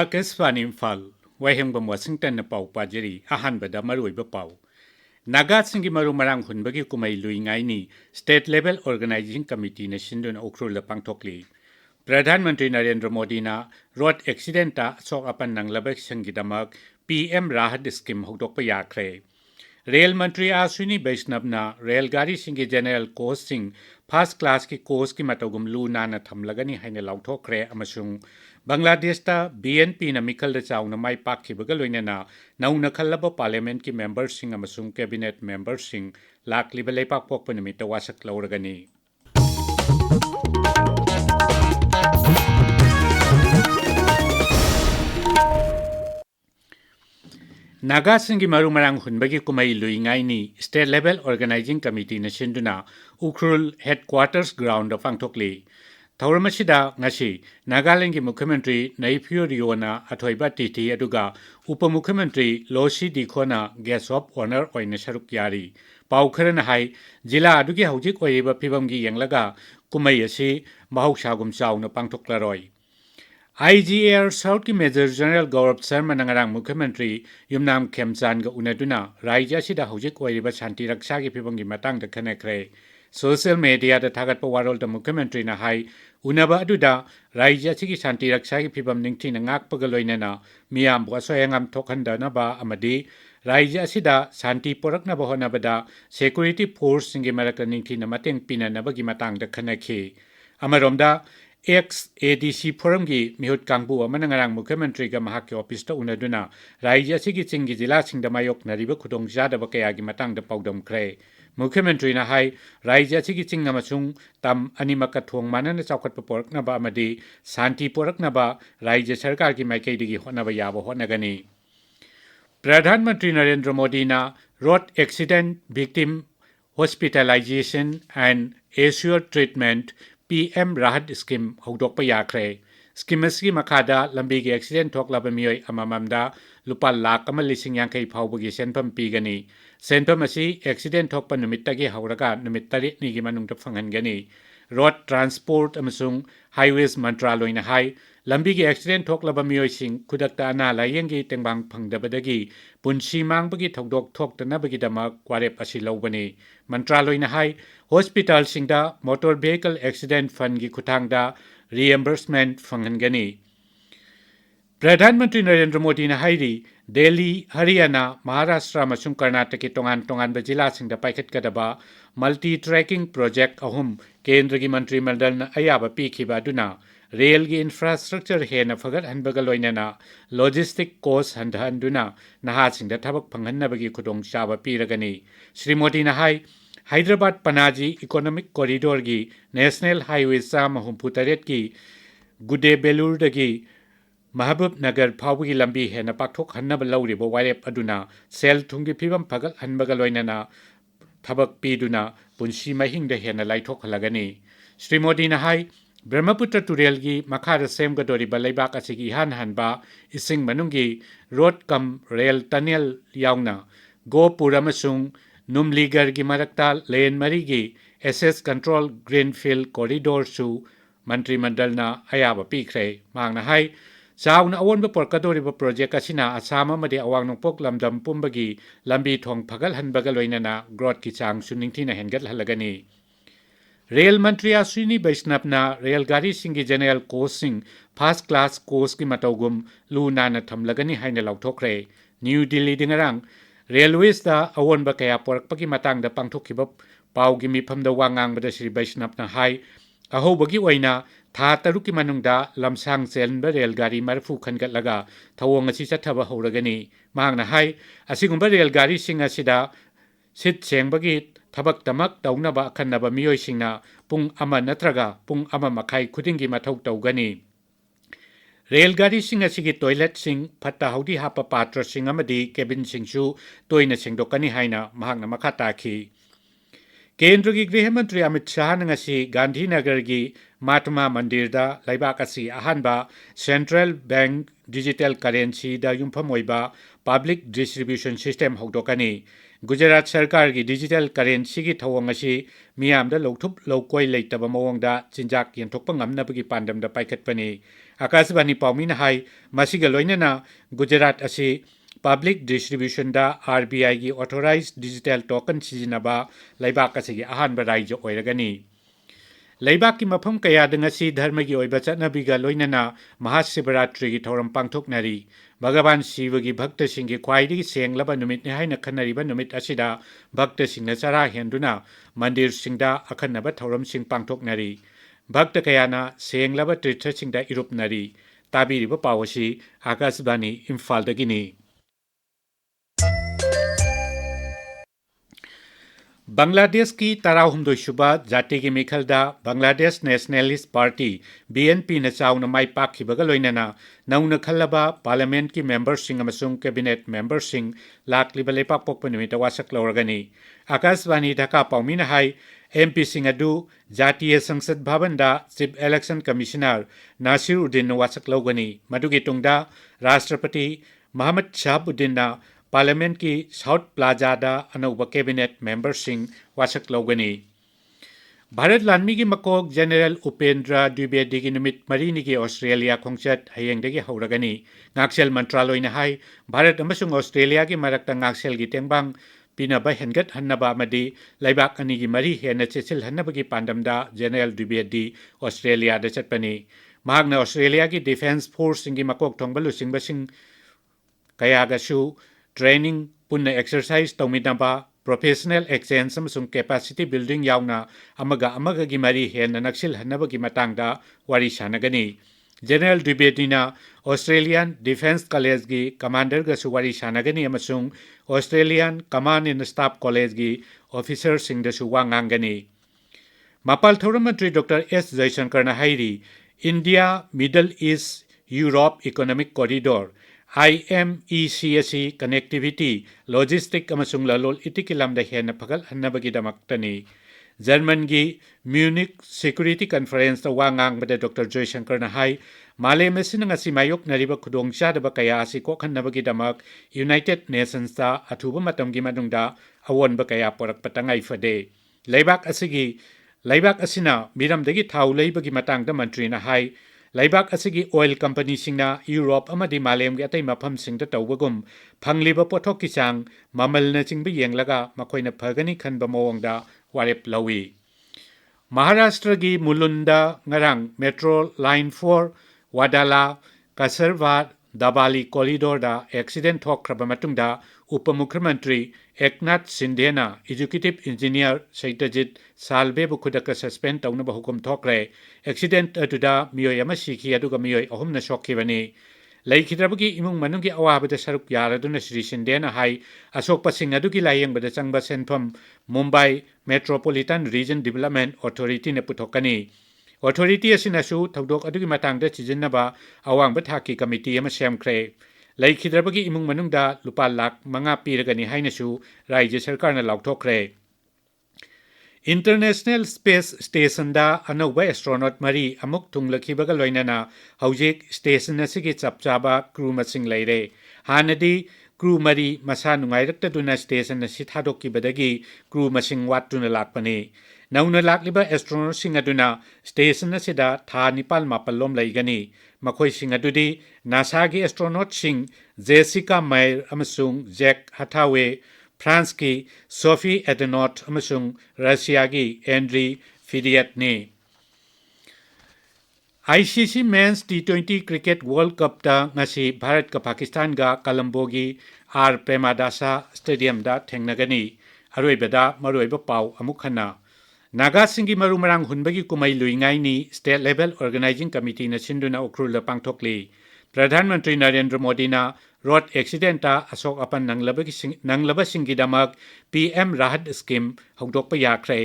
Akeswan Imphal, Wahingbam Washington na pau pajeri, ahan bada marui ba pau. Nagat singi maru marang hun bagi kumay lui ngay ni State Level Organizing Committee na sindun ukrul na pangtokli. Pradhan Mantri Narendra Modi na road accidenta sok apan ng labak sangidamag PM Rahat Scheme hugdok pa yakre. Rail मंत्री आश्विनी वैष्णव ना रेलगाड़ी Singh general coach सिंह first class की coach की मतगुम लू नाना थमलगनी हैने लाउथोखरे अमसुंग बांग्लादेशता बीएनपी ना मिखल चाउना माई पाखिबगा लोइनेना नौना खल्लब पार्लियामेंट की मेंबर सिंह अमसुंग कैबिनेट मेंबर सिंह लाखलिब लेपाक पोकप निमित्त वासक लौरगनी नागा सिंगी मारू मरांग हुनबगी कुमई लुइंगाइनी स्टेट लेवल ऑर्गेनाइजिंग कमिटी न सिंदुना उखरुल हेडक्वार्टर्स ग्राउंड फांगथोकली थौरमसिदा ngasi नागालैंड की मुख्यमंत्री नैफियो रियोना अथोइबा टिटी अदुगा उपमुख्यमंत्री लोसी दिखोना गेस्ट ऑफ ऑनर ओइन सरुक यारी पाउखरन हाई जिला अदुगी हौजिक ओइबा फिबमगी यंगलगा कुमई असि महौसागुम चाउना पांगथोकलारोय IGR साउथ की मेजर जनरल गौरव शर्मा नंगरांग मुख्यमंत्री युमनाम खेमचान उनदुना राज्य असिदा हौजिक ओइरिबा शांति रक्षा की फिबमगी मतांग खनेख्रे सोशल मीडिया दा थागतपा वारोल दा मुख्यमंत्री ना हाई उनबा अदुदा राज्य असिगी शांति रक्षा की फिबम निंगथि नागपगा लोइनेना मियाम बो असोयंगम थोखनदनबा अमदी राज्य असिदा शांति पोरकनबा होनबदा सिक्योरिटी फोर्स सिंगी मरक निंगथि ना मतेंग पिननबगी मतांग खनेखि अमरोमदा एक्स एडीसी फोरम की मिहुत कांगबु अमनंगरांग मुख्यमंत्री का महाक के ऑफिस तो उनदुना राज्य असिगी चिंगी जिला सिंगदा मायोक नरिबा खुदोंग जादबा कयागी मतांग दा पाउदम ख्रे मुख्यमंत्री ना हाई राज्य असिगी चिंग अमसुंग तम अनिमक थोंग मानन चौखटपा पोरकनबा अमदी शांति पोरकनबा राज्य सरकार की माइकैदिगी होनबा याबो होनगनी प्रधानमंत्री नरेंद्र मोदी ना road accident victim hospitalization and assured treatment PM Rahat Scheme hogdokpa yakre scheme asigi makhada lambi gi accident thoklaba miyoi amamamda lupa lakh ama lising yankai phawbagi senpham pigani senpham asi accident thokpa numittagi hauraga numit 8 ni gi manungta phangangani road transport amasung highways mantraloy na hai lambi gi accident thoklaba miyoi sing khudakta ana layengi tengbang phangdabadagi punsi mangbagi thokdok thoktanabagi damak warep asi lobani mantraloy na hai hospital singda motor vehicle accident fund की खुथांगदा reimbursement फंगनगनी प्रधानमंत्री नरेंद्र मोदी ने हाईरी दिल्ली हरियाणा महाराष्ट्र मसुम कर्नाटक के तोंगान तोंगान जिला सिंगदा पाइखतगदबा multi tracking project अहुम केंद्र की मंत्रिमंडल न अयाबा पीखिबा दुना रेल की इंफ्रास्ट्रक्चर हेन फगत हनबगा लोइनना लॉजिस्टिक कॉस्ट हंदहनदुना नहा सिंगदा थबक फंगहनबगी खुदोंग चाबा पीरगनी श्री मोदी ने high Hyderabad Panaji economic corridor की नेशनल हाईवे चाम हुंफुतरेट की गुडे बेलूर की महबूब नगर फाव की लंबी हेन पाठोक हन्नब लौरिब वारेप अदुना सेल थुंगी फिबम फगल हनबगा लोइनना थबक पीदुना पुंसी महिंग हेन लाइथोक हलगनी श्री मोदी ने हाई ब्रह्मपुत्र तुरेल की मखार सेमगदोरिब लेबाक असिगी हान हनबा इसिंग मनुंगी road cum rail tunnel यावना Gopur अमसुंग नुमलीगर की मरक्ता लेन मरी की एसेस कंट्रोल ग्रीनफील्ड कॉरिडोर सु मंत्रिमंडल ना अयाब पीख्रे मांगना हाई चाउन अवोनब पोरकदोरिब प्रोजेक्ट असिना आसाम अमदि अवांग नोंपोक लमदम पुंबगी लंबी थोंग फगल हनबगा लोइनना ग्रोथ की चांग सुनिंगथिना हेनगत हलगनी रेल मंत्री अश्विनी वैष्णव ना रेलगाड़ी सिंगी जनरल कोच सिंह फर्स्ट क्लास कोच की मतौगुम लू नाना थमलगनी हाइना लाउथोखरे न्यू दिल्ली दिंगरांग रेलवेज दा अवोनब कया पोरकपगी मतंग दा पांगथोखिब पाउगी मिफमदा वांगांगबदा श्री वैष्णव ना हाई अहोबगी ओइना था तरुकी मनुंगदा लमसांग चेलनब रेलगाड़ी मरफु खनगतलगा थवोंग असि चथबा हौरगनी मांगना हाई असिगुंबा रेलगाड़ी सिंग असिदा सिट सेंगबगी थबक तमक तौनबा खन्नबा मियोइसिंगना पुंग अमा नत्रगा पुंग अमा मखाई खुदिंगी मथौ तौगनी रेलगाड़ी सिंह असिगी टॉयलेट सिंह फत्ता हौदी हापा पात्र सिंह अमदी केबिन सिंहसु तोइना सेंगदोकनी हाइना महांगना मखा ताखी केंद्र की गृह मंत्री अमित शाह नंगसी गांधीनगर की महात्मा मंदिर दा लाइबाक असि अहानबा सेंट्रल बैंक डिजिटल करेंसी दा युमफम ओइबा पब्लिक डिस्ट्रीब्यूशन सिस्टम हौदोकनी गुजरात सरकार की डिजिटल करेंसी की थवोंग असि मियामदा लौथुप लौकोय लेतबा मवोंगदा चिंजाक यंथोकपा ngamnabagi pandamda paikhatpani आकाशवाणी पाउमीना हाई मसिगा लोइनना गुजरात असी पब्लिक डिस्ट्रीब्यूशन दा RBI की ऑथोराइज्ड डिजिटल टोकन सिजिनबा लैबाक असिगी अहानबा राज्य ओइरगनी लेबाक की मफम कयाद ngasi धर्म की ओइबा चटनबीगा लोइनना महाशिवरात्रि की थौरम पांगथोकनरी भगवान शिव की भक्त सिंह की ख्वाइदी सेंगलबा नुमित ने हाइना खन्नरिबा नुमित असिदा भक्त सिंह चरा हेंदुना मंदिर सिंहदा अखन्नबा थौरम सिंह पांगथोकनरी भक्त कयाना सेंगलबा तीर्थ सिंहदा इरुपनरी ताबीरिबा पावसी आकाशवाणी इम्फालदगिनी बांग्लादेश की तराहुमदोइसुबा जाति की मिखलदा बांग्लादेश नेशनलिस्ट पार्टी BNP न चाउन माई पाखिबगा लोइनना नौन खल्लबा पार्लियामेंट की मेंबरसिंग अमसुंग कैबिनेट मेंबरसिंग लाक्लिबा लेपाक पोकपा नुमित वासक लौरगनी आकाशवाणी ढाका पाउमीना हाई MP सिंह अदु जातीय संसद भवनदा चीफ इलेक्शन कमिश्नर नासिरुद्दीन वासक लौगनी मदुगी तुंगदा राष्ट्रपति मोहम्मद शहाबुद्दीन पार्लियामेंट की साउथ प्लाजादा अनौब कैबिनेट मेंबरसिंग वासक लौगनी भारत लानमी की मकोक जनरल उपेंद्र द्विवेदी की नुमित मरीनी की ऑस्ट्रेलिया खोंचत हयेंगदगी हौरगनी नाक्सेल मंत्रालयना हाई भारत अमसुंग ऑस्ट्रेलिया की मरक्ता नाक्सेल की तेंबांग पीनबा हेनगत हन्नबा मदी लैबाक अनी की मरी हेन चेचिल हन्नबगी पांडमदा जनरल द्विवेदी ऑस्ट्रेलिया दा चटपनी महागना ऑस्ट्रेलिया की डिफेंस फोर्स सिंगी मकोक थोंगबा लुसिंगबसिंग कयागसु ट्रेनिंग पुन्ना एक्सरसाइज तौमिनबा प्रोफेशनल एक्सचेंज अमसुंग कैपेसिटी बिल्डिंग यावना अमगा की मरी हेन नक्सिल हन्नबगी मतंगदा वारी सानगनी जनरल द्विवेदीना ऑस्ट्रेलियन डिफेंस कॉलेज की कमांडर गसु वारी सानगनी अमसुंग Australian command and staff college की ऑफिसर सिंगदसु वांगांगनी मपाल थौरम मंत्री डॉक्टर S जयशंकर हाईरी India middle east Europe economic corridor IMEC असी कनेक्टिविटी लॉजिस्टिक अमसुंग ललोल इतिकी लमदा हेन फगल हन्नबगीदमक्तनी जर्मन की म्यूनिक सिक्योरिटी कॉन्फ्रेंस वांगांगबदा डॉक्टर जयशंकर हाई मालेम असिना ngasi मायोकनरिबा खुदोंचादबा कया असि कोखन्नबगीदमक यूनाइटेड नेशंस ता अथुबा मतमगी मनुंगदा अवोनबा कया पोरकपा तंगाई फदे लैबाक असिना मिरमदगी थाउ लैबगी मतंगदा मंत्रीना हाई लैबाक असिगी ऑयल कंपनी सिंगना यूरोप अमदी मालेम के अतै मफम सिंगदा तौबगुम फंगलिबा पोथोक की चांग ममलना चिंगबा येंगलगा मखोइना फगनी खनबा मवंगदा वारेप लवी महाराष्ट्र की मुलुंदा ngarang metro line 4 Eradalla कसरवा दाबाली corridor दा एक्सीडेंट थोक्रबा मतुंगदा उप मुख्यमंत्री एकनाथ सिंधेना एजुकेटिव इंजीनियर सैतजित सालबेबु खुदक सस्पेंड तौनबा हुकुम थोक्रे एक्सीडेंट अदुदा मियोय अमा सिखी अदुगा मियोय अहुमना सोखिबनी लैखिद्रबगी इमुंग मनुंगी अवाबदा सरुक यारदुना श्री सिंधेना हाई असोकपसिंग अदुगी लायेंगबदा चंगबा सेनफम Mumbai metropolitan region development authority ने पुथोकनी ऑथोरिटी असिनासु थौदोक अदुगी मतंगदा चिजिन्नबा अवांगबा थाकी कमिटी अमा सेमख्रे लैखिद्रबगी इमुंग मनुंगदा लुपा लाख 5 पीरगनी हाइनसु राज्य सरकारना लाउथोख्रे इंटरनेशनल स्पेस स्टेशन दा अनौबा एस्ट्रोनॉट मरी अमुक थुंगलखिबगा लोइनना हौजिक स्टेशन असिगी चपचाबा क्रू मसिंग लैरे हानदी क्रू मरी मसा नुंगाइरक्तदुना स्टेशन असि थादोक्किबदगी क्रू मसिंग वाटुना लाकपनी नौना लाक्लिबा एस्ट्रोनॉट सिंग अदुना स्टेशन असिदा था 9-10 लोम लैगनी मखोइ सिंग अदुदी नासा की एस्ट्रोनॉट सिंग जेसिका मैर अमसुंग जैक हथावे फ्रांस की सोफी एडेनॉट अमसुंग रशिया की एंड्री फिडियटनी ICC men's T20 cricket world cup दा ngasi भारत का पाकिस्तान का कोलंबो की R प्रेमादासा स्टेडियम दा थेंगनगनी अरोइबदा मरोइबा पाउ अमुखना नागा सिंगी मरुमरांग हुनबगी कुमाई लुइंगाइनी स्टेट लेवल ऑर्गेनाइजिंग कमिटी न सिंधुना उखरुल पांगथोकली प्रधानमंत्री नरेंद्र मोदी ना रोड एक्सीडेंट अशोक अपन नंगलबसिंगीदमक PM राहत स्कीम हौदोकपा याख्रे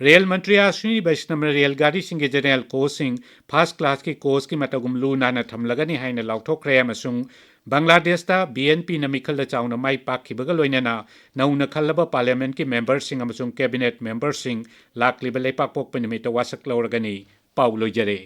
रेल मंत्री अश्विनी वैष्णव रेल गाड़ी सिंह जनरल कोचिंग फर्स्ट क्लास की कोच की मतगुम लू नाना थमलगनी हाइन लाउथोख्रे अमसुंग बांग्लादेश BNP न मिखल चाउन माई पाखिबगा लोइनना नौना खल्लबा पार्लियामेंट की मेंबर सिंह अमसुंग कैबिनेट मेंबर सिंह लाक्लिबा लेपाक पोकपा निमित्त वासक लौरगनी पाउ लोइजरे।